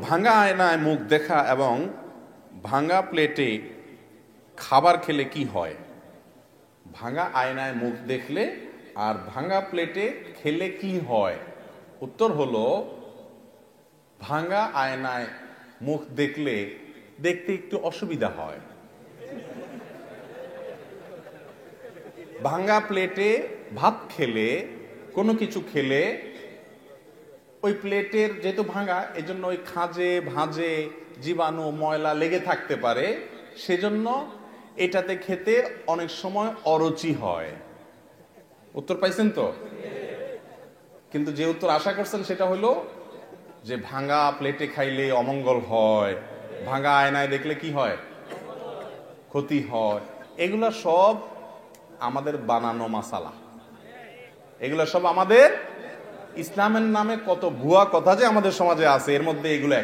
ভাঙা আয়নায় মুখ দেখা এবং ভাঙা প্লেটে খাবার খেলে কি হয়? ভাঙা আয়নায় মুখ দেখলে আর ভাঙা প্লেটে খেলে কি হয়? উত্তর হলো, ভাঙা আয়নায় মুখ দেখলে দেখতে একটু অসুবিধা হয়। ভাঙা প্লেটে ভাত খেলে, কোনো কিছু খেলে, ওই প্লেটের যেহেতু ভাঙা, এজন্য ওই খাঁজে ভাঁজে জীবাণু ময়লা লেগে থাকতে পারে, সেজন্য এটাতে খেতে অনেক সময় অরুচি হয়। উত্তর পাইছেন তো? কিন্তু যে উত্তর আশা করছেন সেটা হলো যে ভাঙা প্লেটে খাইলে অমঙ্গল হয়, ভাঙা আয়নায় দেখলে কি হয়? ক্ষতি হয়। এগুলো সব আমাদের বানানো মাসালা, এগুলো সব আমাদের ইসলামের নামে কত ভুয়া কথা যে আমাদের সমাজে আছে, এর মধ্যে এগুলো